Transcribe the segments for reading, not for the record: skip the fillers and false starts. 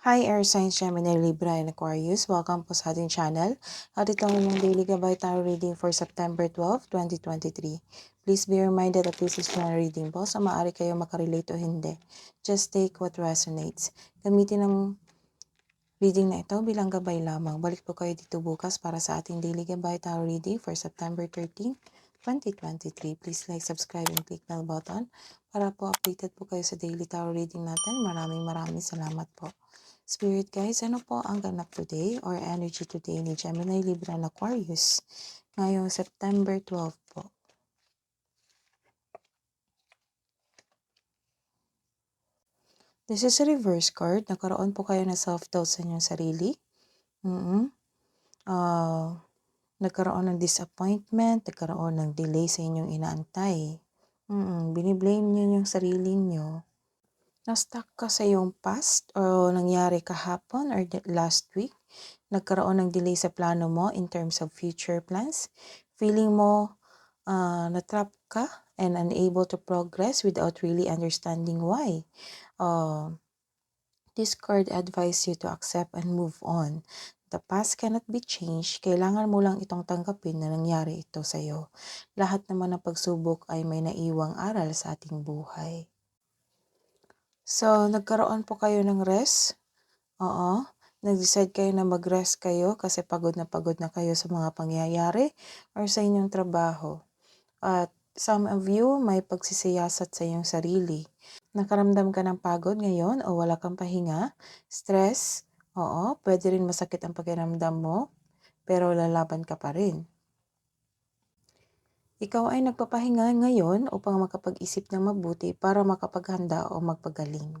Hi, Air Signs Gemini, Libra, and Aquarius. Welcome po sa ating channel. At ito ang inyong daily gabay tarot reading for September 12, 2023. Please be reminded that this is general reading po, so maaari kayo makarelate o hindi. Just take what resonates. Gamitin ang reading na ito bilang gabay lamang. Balik po kayo dito bukas para sa ating daily gabay tarot reading for September 13, 2023. Please like, subscribe, and click bell button para po updated po kayo sa daily tarot reading natin. Maraming salamat po. Spirit guys, ano po ang ganap today or energy today ni Gemini, Libra, and Aquarius ngayong September 12 po? This is a reverse card. Nagkaroon po kayo ng self-doubt sa inyong sarili. Nagkaroon ng disappointment, nagkaroon ng delay sa inyong inaantay. Biniblame niyo yung sarili niyo. Na-stuck ka sa iyong past o nangyari kahapon or last week. Nagkaroon ng delay sa plano mo in terms of future plans. Feeling mo na-trap ka and unable to progress without really understanding why. This card advises you to accept and move on. The past cannot be changed. Kailangan mo lang itong tanggapin na nangyari ito sa iyo. Lahat naman ng pagsubok ay may naiwang aral sa ating buhay. So, nagkaroon po kayo ng rest. Oo. Nag-decide kayo na mag-rest kayo kasi pagod na kayo sa mga pangyayari or sa inyong trabaho. At some of you may pagsisiyasat sa iyong sarili. Nakaramdam ka ng pagod ngayon o wala kang pahinga, stress, oo, pwede rin masakit ang pakiramdam mo, pero lalaban ka pa rin. Ikaw ay nagpapahinga ngayon upang makapag-isip ng mabuti para makapaghanda o magpagaling.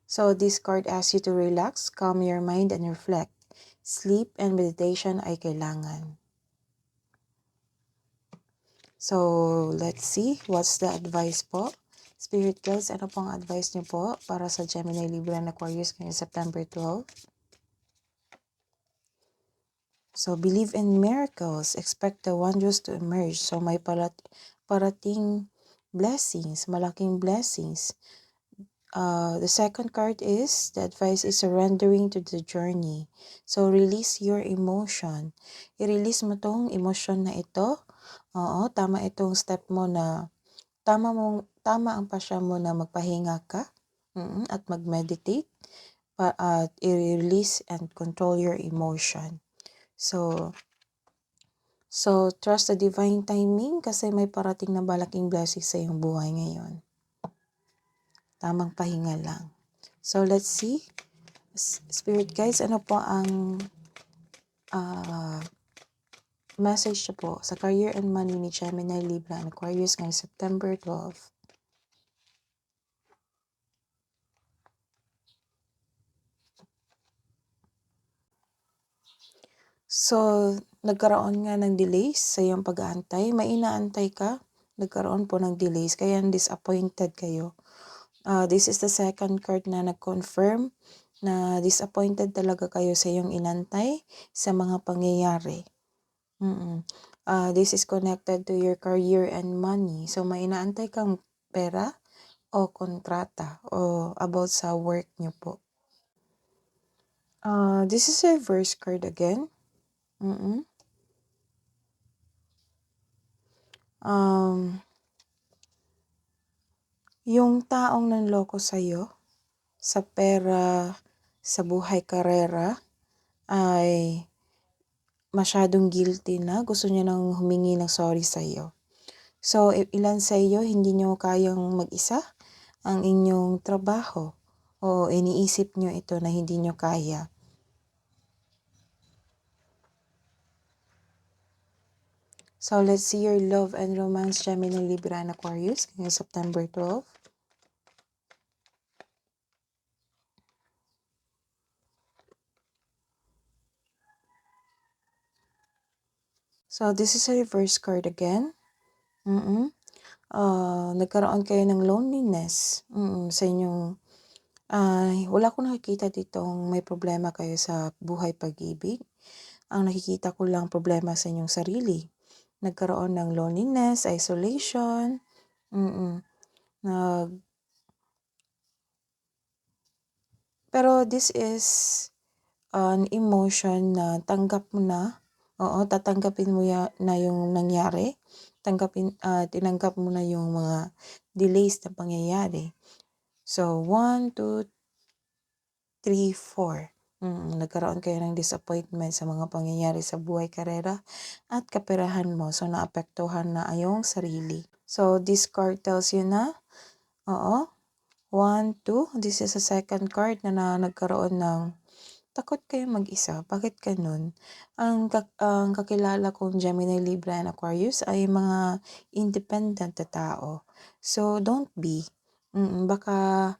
So this card asks you to relax, calm your mind, and reflect. Sleep and meditation ay kailangan. So let's see, what's the advice po? Spirit guides, ano pong advice niyo po para sa Gemini, Libra, and Aquarius ngayong September 12? So, believe in miracles. Expect the wonders to emerge. So, may parating blessings, malaking blessings. The second card is, the advice is surrendering to the journey. So, release your emotion. I-release mo tong emotion na ito. Oo, tama itong step mo na, tama ang pasya mo na magpahinga ka at mag-meditate. I-release and control your emotion. So, trust the divine timing kasi may parating na malaking blessing sa iyong buhay ngayon. Tamang pahinga lang. So, let's see. Spirit guys, ano po ang message po sa career and money ni Gemini, Libra, and Aquarius ngayong September 12? So, nagkaroon nga ng delays sa iyong pag-aantay. May inaantay ka, nagkaroon po ng delays, kaya disappointed kayo. This is the second card na nag-confirm na disappointed talaga kayo sa iyong inantay sa mga pangyayari. This is connected to your career and money. So, may inaantay kang pera o kontrata o about sa work nyo po. This is a reverse card again. Yung taong nanloko sa'yo, sa pera, sa buhay karera, ay masyadong guilty na. Gusto niya nang humingi ng sorry sa'yo. So, ilan sa iyo hindi nyo kayang mag-isa ang inyong trabaho o iniisip nyo ito na hindi nyo kaya. So, let's see your love and romance, Gemini, Libra, and Aquarius ngayong September 12. So, this is a reverse card again. Nagkaroon kayo ng loneliness sa inyong, wala akong nakikita ditong may problema kayo sa buhay pag-ibig. Ang nakikita ko lang problema sa inyong sarili. Nagkaroon ng loneliness, isolation, Pero this is an emotion na tanggap mo na. Oo, tatanggapin mo na yung nangyari. Tinanggap mo na yung mga delays na pangyayari. So, 1, 2, 3, 4. Nagkaroon kayo ng disappointment sa mga pangyayari sa buhay, karera, at kaperahan mo. So, naapektuhan na ayong sarili. So, this card tells you na, oo, 1, 2. This is a second card na nagkaroon ng takot kayo mag-isa. Bakit ganun? Ang kakilala kong Gemini, Libra, and Aquarius ay mga independent na tao. So, don't be. Baka,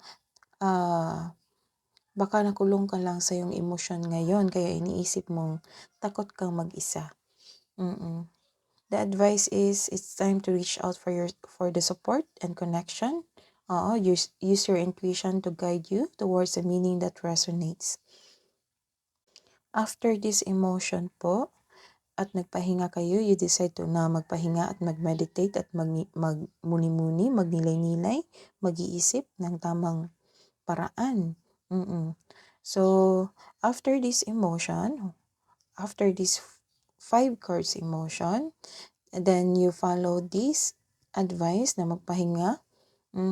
baka nakulong ka lang sa iyong emosyon ngayon, kaya iniisip mong takot kang mag-isa. The advice is, it's time to reach out for the support and connection. Use your intuition to guide you towards a meaning that resonates. After this emotion po, at nagpahinga kayo, you decide to na magpahinga at mag-meditate at magmuni-muni, magnilay-nilay, mag-iisip ng tamang paraan. So, after this emotion, after this 5 cards emotion, then you follow this advice na magpahinga,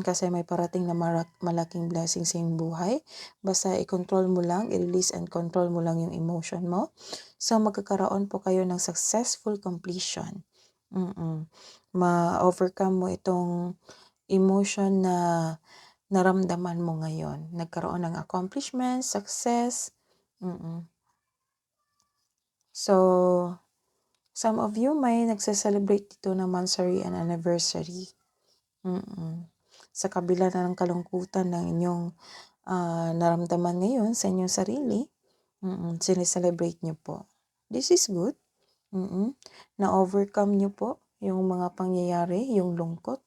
kasi may parating na malaking blessing sa iyong buhay. Basta i-control mo lang, i-release and control mo lang yung emotion mo. So, magkakaroon po kayo ng successful completion. Ma-overcome mo itong emotion na naramdaman mo ngayon. Nagkaroon ng accomplishment, success. So, some of you may nagse-celebrate dito ng monthsary and anniversary. Sa kabila na ng kalungkutan ng inyong naramdaman ngayon sa inyong sarili, sineselebrate nyo po. This is good. Na-overcome nyo po yung mga pangyayari, yung lungkot.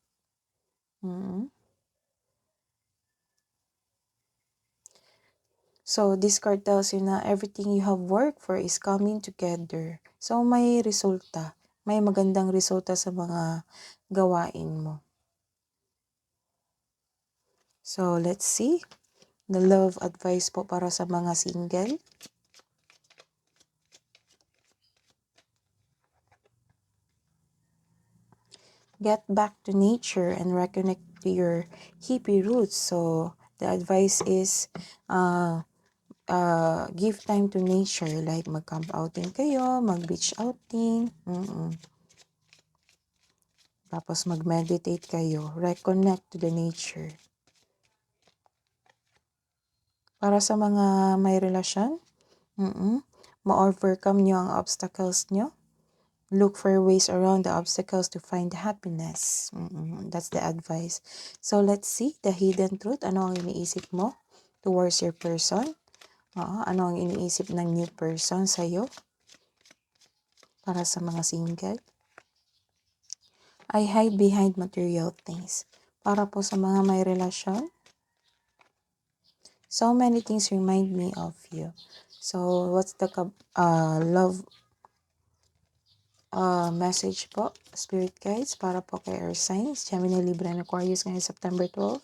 So, this card tells you na everything you have worked for is coming together. So, may resulta. May magandang resulta sa mga gawain mo. So, let's see. The love advice po para sa mga single. Get back to nature and reconnect to your hippie roots. So, the advice is, give time to nature. Like, mag-camp outing kayo, mag-beach outing. Tapos, mag-meditate kayo. Reconnect to the nature. Para sa mga may relasyon, ma-overcome nyo ang obstacles nyo. Look for ways around the obstacles to find happiness. That's the advice. So, let's see the hidden truth. Ano ang iniisip mo towards your person? Ano ang iniisip ng new person sa'yo? Para sa mga single. I hide behind material things. Para po sa mga may relasyon. So many things remind me of you. So, what's the love message po, Spirit Guides, para po kay Earth Signs, Gemini, Libra, and Aquarius ngayong September 12?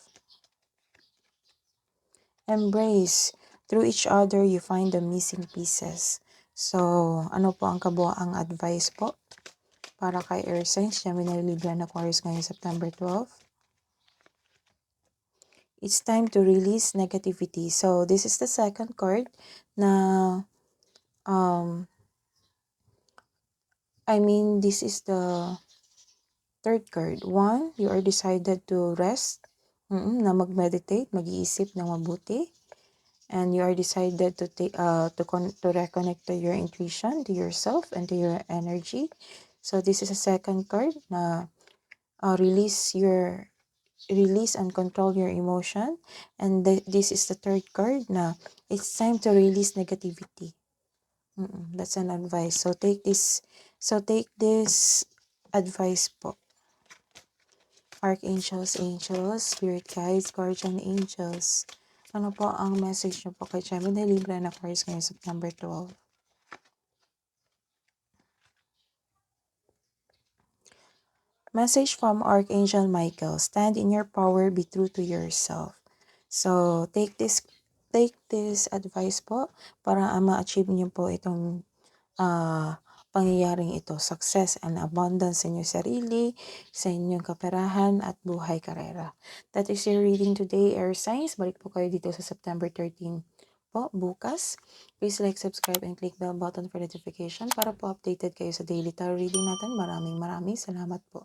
Embrace. Through each other, you find the missing pieces. So, ano po ang kabuoang advice po para kay Earth Signs, Gemini, Libra, and Aquarius ngayong September 12? It's time to release negativity. So, this is the second card na this is the third card. 1, you are decided to rest, na mag-meditate, mag-iisip ng mabuti. And you are decided to reconnect to your intuition, to yourself, and to your energy. So this is a second card na release and control your emotion. And this is the third card na it's time to release negativity. That's an advice. So take this advice po. Archangels, angels, spirit guides, guardian angels. Ano po ang message nyo po kay Gemini, Libra, and Aquarius ngayong September 12? Message from Archangel Michael. Stand in your power, be true to yourself. So, take this take this advice po para ma-achieve niyo po itong pangyayaring ito, success and abundance sa inyong sarili, sa inyong kaperahan at buhay karera. That is your reading today, air signs. Balik po kayo dito sa September 13 po, bukas. Please like, subscribe, and click bell button for notification para po updated kayo sa daily tarot reading natin. Maraming salamat po.